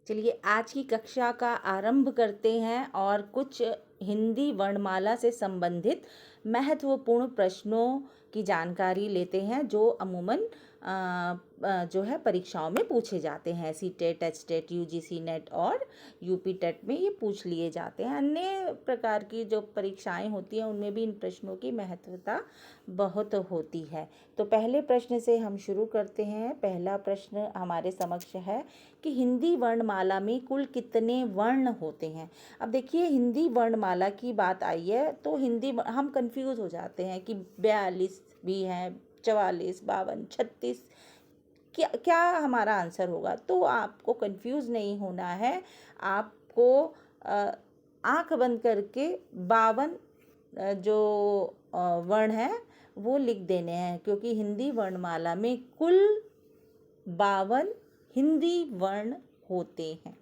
चलिए आज की कक्षा का आरंभ करते हैं और कुछ हिंदी वर्णमाला से संबंधित महत्वपूर्ण प्रश्नों की जानकारी लेते हैं जो अमूमन जो है परीक्षाओं में पूछे जाते हैं। सीटेट, एचटेट, यूजीसी नेट और यूपी टेट में ये पूछ लिए जाते हैं। अन्य प्रकार की जो परीक्षाएं होती हैं उनमें भी इन प्रश्नों की महत्वता बहुत होती है। तो पहले प्रश्न से हम शुरू करते हैं। पहला प्रश्न हमारे समक्ष है कि हिंदी वर्णमाला में कुल कितने वर्ण होते हैं। अब देखिए हिंदी वर्णमाला की बात आई है तो हम कंफ्यूज हो जाते हैं कि 42 भी हैं, 44, 52, 36, क्या क्या हमारा आंसर होगा। तो आपको कंफ्यूज नहीं होना है, आपको आंख बंद करके 52 जो वर्ण है वो लिख देने हैं, क्योंकि हिंदी वर्णमाला में कुल 52 हिंदी वर्ण होते हैं।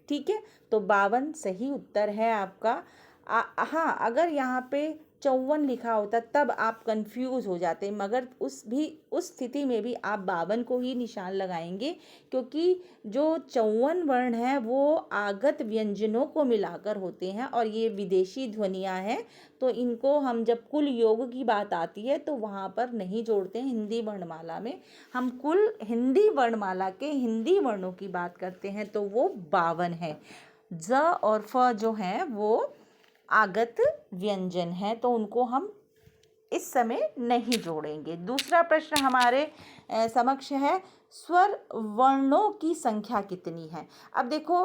ठीक है, तो 52 सही उत्तर है आपका। हाँ, अगर यहाँ पे 54 लिखा होता तब आप कंफ्यूज हो जाते, मगर उस स्थिति में भी आप 52 को ही निशान लगाएंगे, क्योंकि जो 54 वर्ण हैं वो आगत व्यंजनों को मिलाकर होते हैं और ये विदेशी ध्वनियाँ हैं, तो इनको हम जब कुल योग की बात आती है तो वहाँ पर नहीं जोड़ते हैं। हिंदी वर्णमाला में हम कुल हिंदी वर्णमाला के हिंदी वर्णों की बात करते हैं तो वो 52 है। ज और फ जो हैं वो आगत व्यंजन है, तो उनको हम इस समय नहीं जोड़ेंगे। दूसरा प्रश्न हमारे समक्ष है, स्वर वर्णों की संख्या कितनी है। अब देखो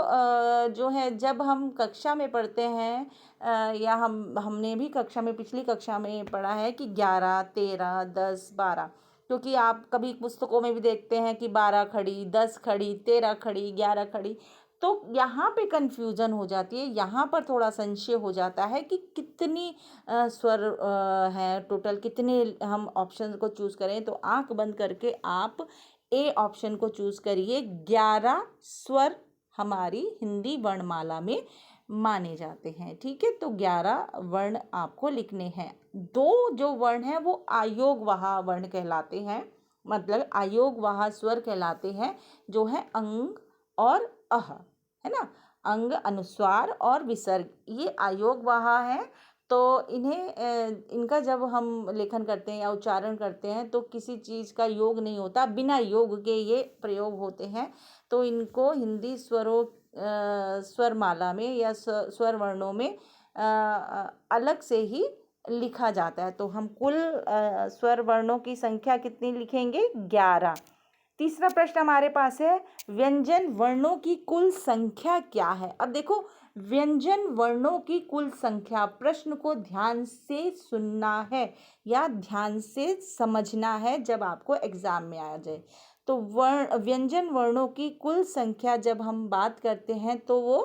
जो है जब हम कक्षा में पढ़ते हैं या हमने भी पिछली कक्षा में पढ़ा है कि 11, 13, 10, 12, क्योंकि आप कभी पुस्तकों में भी देखते हैं कि 12 खड़ी, 10 खड़ी, 13 खड़ी, 11 खड़ी, तो यहाँ पे कन्फ्यूज़न हो जाती है। यहाँ पर थोड़ा संशय हो जाता है कि कितनी स्वर हैं, टोटल कितने हम ऑप्शन को चूज़ करें। तो आंख बंद करके आप ए ऑप्शन को चूज़ करिए। 11 स्वर हमारी हिंदी वर्णमाला में माने जाते हैं। ठीक है, तो 11 वर्ण आपको लिखने हैं। 2 जो वर्ण हैं वो आयोगवाह वर्ण कहलाते हैं, मतलब आयोगवाह स्वर कहलाते हैं, जो है अंग और अह, है ना। अंग, अनुस्वार और विसर्ग ये आयोगवाह हैं। तो इनका जब हम लेखन करते हैं या उच्चारण करते हैं तो किसी चीज़ का योग नहीं होता, बिना योग के ये प्रयोग होते हैं। तो इनको हिंदी स्वरमाला में या स्वर वर्णों में अलग से ही लिखा जाता है। तो हम कुल स्वर वर्णों की संख्या कितनी लिखेंगे? 11। तीसरा प्रश्न हमारे पास है, व्यंजन वर्णों की कुल संख्या क्या है। अब देखो व्यंजन वर्णों की कुल संख्या, प्रश्न को ध्यान से सुनना है या ध्यान से समझना है जब आपको एग्जाम में आ जाए। तो व्यंजन वर्णों की कुल संख्या जब हम बात करते हैं तो वो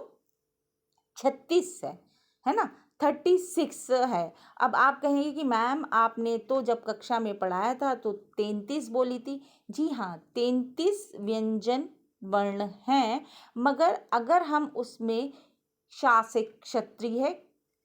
36 है ना, 36 है। अब आप कहेंगे कि मैम आपने तो जब कक्षा में पढ़ाया था तो 33 बोली थी। जी हाँ, 33 व्यंजन वर्ण हैं, मगर अगर हम उसमें शा से क्षत्रिय,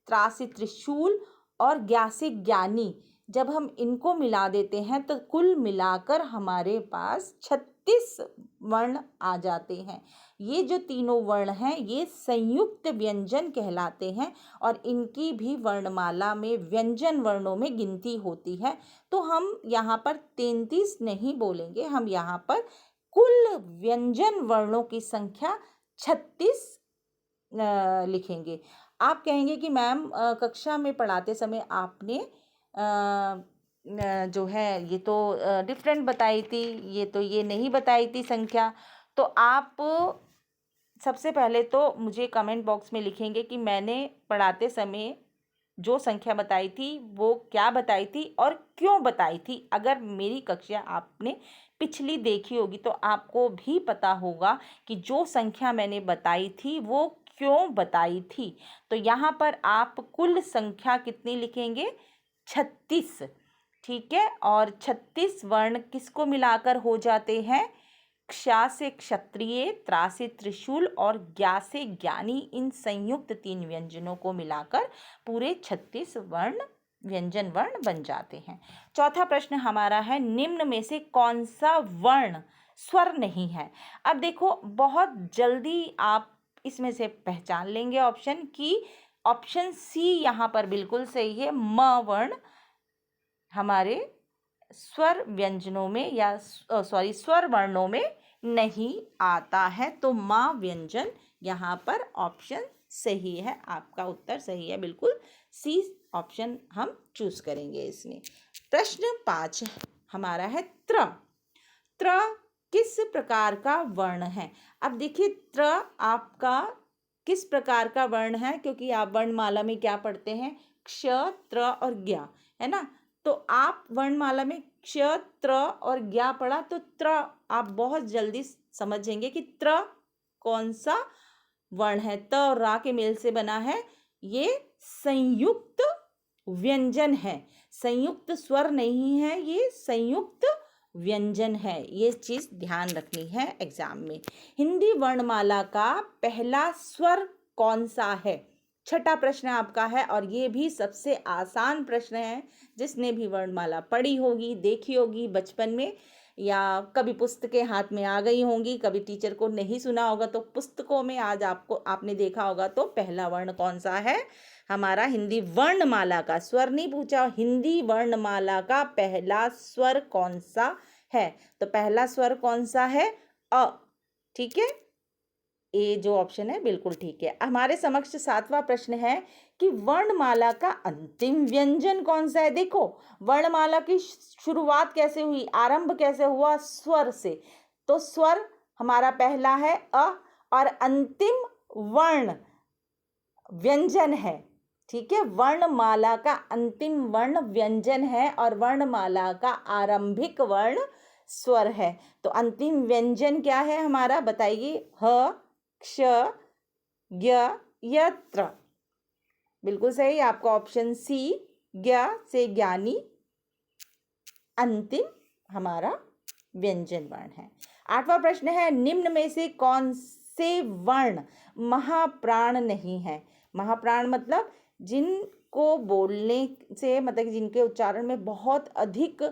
त्रा से त्रिशूल और ज्ञा से ज्ञानी जब हम इनको मिला देते हैं तो कुल मिलाकर हमारे पास 36 वर्ण आ जाते हैं। ये जो तीनों वर्ण हैं ये संयुक्त व्यंजन कहलाते हैं और इनकी भी वर्णमाला में व्यंजन वर्णों में गिनती होती है। तो हम यहाँ पर 33 नहीं बोलेंगे, हम यहाँ पर कुल व्यंजन वर्णों की संख्या 36 लिखेंगे। आप कहेंगे कि मैम कक्षा में पढ़ाते समय आपने जो है ये तो डिफरेंट बताई थी, ये नहीं बताई थी संख्या। तो आप सबसे पहले तो मुझे कमेंट बॉक्स में लिखेंगे कि मैंने पढ़ाते समय जो संख्या बताई थी वो क्या बताई थी और क्यों बताई थी। अगर मेरी कक्षा आपने पिछली देखी होगी तो आपको भी पता होगा कि जो संख्या मैंने बताई थी वो क्यों बताई थी। तो यहाँ पर आप कुल संख्या कितनी लिखेंगे? 36। ठीक है, और 36 वर्ण किसको मिलाकर हो जाते हैं? क्ष से क्षत्रिय, त्रा से त्रिशूल और ज्ञा से ज्ञानी, इन संयुक्त 3 व्यंजनों को मिलाकर पूरे 36 वर्ण व्यंजन वर्ण बन जाते हैं। चौथा प्रश्न हमारा है, निम्न में से कौन सा वर्ण स्वर नहीं है। अब देखो बहुत जल्दी आप इसमें से पहचान लेंगे ऑप्शन की ऑप्शन सी यहाँ पर बिल्कुल सही है। म वर्ण हमारे स्वर व्यंजनों में या स्वर वर्णों में नहीं आता है, तो माँ व्यंजन यहाँ पर ऑप्शन सही है। आपका उत्तर सही है, बिल्कुल सी ऑप्शन हम चूज करेंगे इसमें। प्रश्न 5 हमारा है त्र। त्र किस प्रकार का वर्ण है? अब देखिए त्र आपका किस प्रकार का वर्ण है, क्योंकि आप वर्णमाला में क्या पढ़ते हैं, क्ष, त्र और ज्ञ, है ना। तो आप वर्णमाला में क्ष, त्र और ज्ञ पढ़ा, तो त्र आप बहुत जल्दी समझेंगे कि त्र कौन सा वर्ण है। त और रा के मेल से बना है, ये संयुक्त व्यंजन है, संयुक्त स्वर नहीं है, ये संयुक्त व्यंजन है। ये चीज ध्यान रखनी है एग्जाम में। हिंदी वर्णमाला का पहला स्वर कौन सा है? छठा प्रश्न आपका है, और ये भी सबसे आसान प्रश्न है। जिसने भी वर्णमाला पढ़ी होगी, देखी होगी बचपन में, या कभी पुस्तकें हाथ में आ गई होंगी, कभी टीचर को नहीं सुना होगा तो पुस्तकों में आज आपने देखा होगा। तो पहला वर्ण कौन सा है? हमारा हिंदी वर्णमाला का, स्वर नहीं पूछा, हिंदी वर्णमाला का पहला स्वर कौन सा है? तो पहला स्वर कौन सा है? अ। ठीक है, ए जो ऑप्शन है बिल्कुल ठीक है। हमारे समक्ष 7वां प्रश्न है कि वर्णमाला का अंतिम व्यंजन कौन सा है? देखो वर्णमाला की शुरुआत कैसे हुई, आरंभ कैसे हुआ? स्वर से। तो स्वर हमारा पहला है अ, और अंतिम वर्ण व्यंजन है। ठीक है, वर्णमाला का अंतिम वर्ण व्यंजन है और वर्णमाला का आरंभिक वर्ण स्वर है। तो अंतिम व्यंजन क्या है हमारा, बताइए? ह, क्ष, ज्ञ, य, त्र। बिल्कुल सही, आपका ऑप्शन सी, ज्ञ से ज्ञानी अंतिम हमारा व्यंजन वर्ण है। 8वां प्रश्न है, निम्न में से कौन से वर्ण महाप्राण नहीं है? महाप्राण मतलब जिनको बोलने से, मतलब जिनके उच्चारण में बहुत अधिक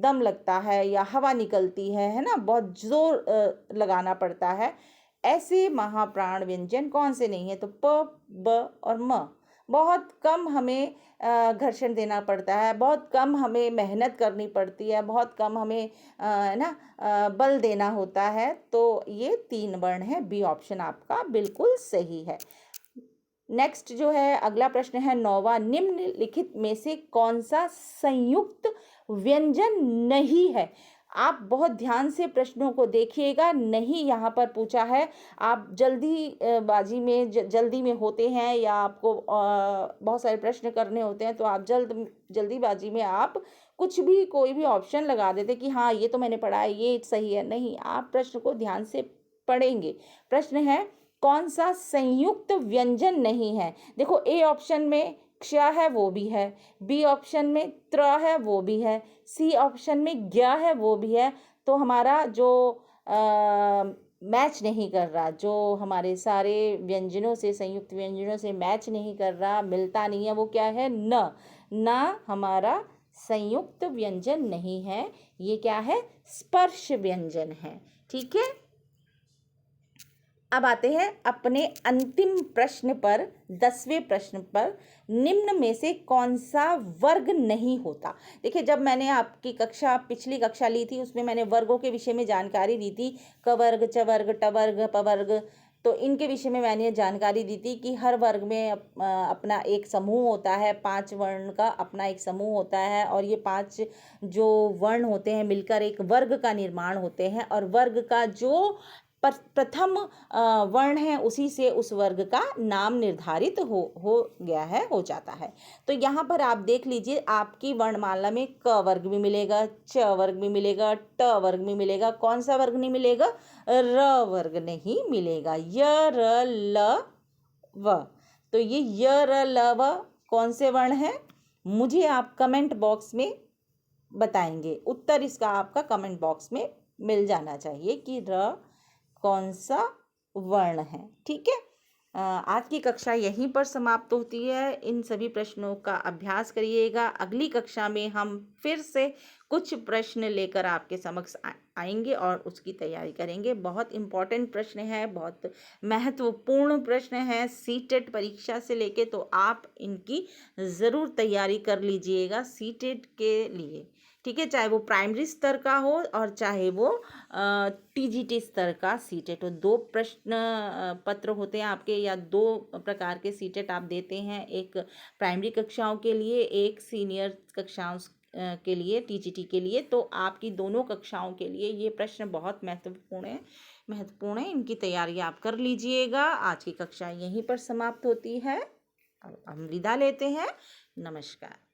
दम लगता है या हवा निकलती है ना, बहुत जोर लगाना पड़ता है, ऐसे महाप्राण व्यंजन कौन से नहीं है? तो प, ब और म। बहुत कम हमें घर्षण देना पड़ता है, बहुत कम हमें मेहनत करनी पड़ती है, बहुत कम हमें बल देना होता है। तो ये 3 वर्ण है, बी ऑप्शन आपका बिल्कुल सही है। नेक्स्ट जो है अगला प्रश्न है 9वां, निम्नलिखित में से कौन सा संयुक्त व्यंजन नहीं है? आप बहुत ध्यान से प्रश्नों को देखिएगा, नहीं यहाँ पर पूछा है। आप जल्दी जल्दी में होते हैं, या आपको बहुत सारे प्रश्न करने होते हैं, तो आप जल्दीबाजी में आप कुछ भी कोई भी ऑप्शन लगा देते कि हाँ ये तो मैंने पढ़ा है, ये सही है। नहीं, आप प्रश्न को ध्यान से पढ़ेंगे। प्रश्न है कौन सा संयुक्त व्यंजन नहीं है? देखो ए ऑप्शन में क्ष है, वो भी है, बी ऑप्शन में त्र है, वो भी है, सी ऑप्शन में ज्ञ है, वो भी है। तो हमारा जो मैच नहीं कर रहा, जो हमारे सारे व्यंजनों से, संयुक्त व्यंजनों से मैच नहीं कर रहा, मिलता नहीं है, वो क्या है? न। न हमारा संयुक्त व्यंजन नहीं है, ये क्या है? स्पर्श व्यंजन है। ठीक है, अब आते हैं अपने अंतिम प्रश्न पर, 10वें प्रश्न पर, निम्न में से कौन सा वर्ग नहीं होता? देखिए जब मैंने आपकी पिछली कक्षा ली थी, उसमें मैंने वर्गों के विषय में जानकारी दी थी, क वर्ग, च वर्ग, ट वर्ग, प वर्ग। तो इनके विषय में मैंने जानकारी दी थी कि हर वर्ग में अपना एक समूह होता है, 5 वर्ण का अपना एक समूह होता है, और ये 5 जो वर्ण होते हैं मिलकर एक वर्ग का निर्माण होते हैं, और वर्ग का जो प्रथम वर्ण है उसी से उस वर्ग का नाम निर्धारित हो जाता है। तो यहाँ पर आप देख लीजिए, आपकी वर्णमाला में क वर्ग भी मिलेगा, च वर्ग भी मिलेगा, ट वर्ग भी मिलेगा, कौन सा वर्ग नहीं मिलेगा? र वर्ग नहीं मिलेगा। य, र, ल, व। तो ये य, र, ल, व कौन से वर्ण है? मुझे आप कमेंट बॉक्स में बताएंगे, उत्तर इसका आपका कमेंट बॉक्स में मिल जाना चाहिए कि र कौन सा वर्ण है। ठीक है, आज की कक्षा यहीं पर समाप्त होती है। इन सभी प्रश्नों का अभ्यास करिएगा। अगली कक्षा में हम फिर से कुछ प्रश्न लेकर आपके समक्ष आएंगे और उसकी तैयारी करेंगे। बहुत इम्पोर्टेंट प्रश्न है, बहुत महत्वपूर्ण प्रश्न है सीटेट परीक्षा से लेके, तो आप इनकी ज़रूर तैयारी कर लीजिएगा सीटेट के लिए, ठीक है। चाहे वो प्राइमरी स्तर का हो और चाहे वो टीजीटी स्तर का सीटेट हो। 2 प्रश्न पत्र होते हैं आपके, या 2 प्रकार के सीटेट आप देते हैं, एक प्राइमरी कक्षाओं के लिए, एक सीनियर कक्षाओं के लिए, टीजीटी के लिए। तो आपकी दोनों कक्षाओं के लिए ये प्रश्न बहुत महत्वपूर्ण है। इनकी तैयारी आप कर लीजिएगा। आज की कक्षा यहीं पर समाप्त होती है। अब हम विदा लेते हैं। नमस्कार।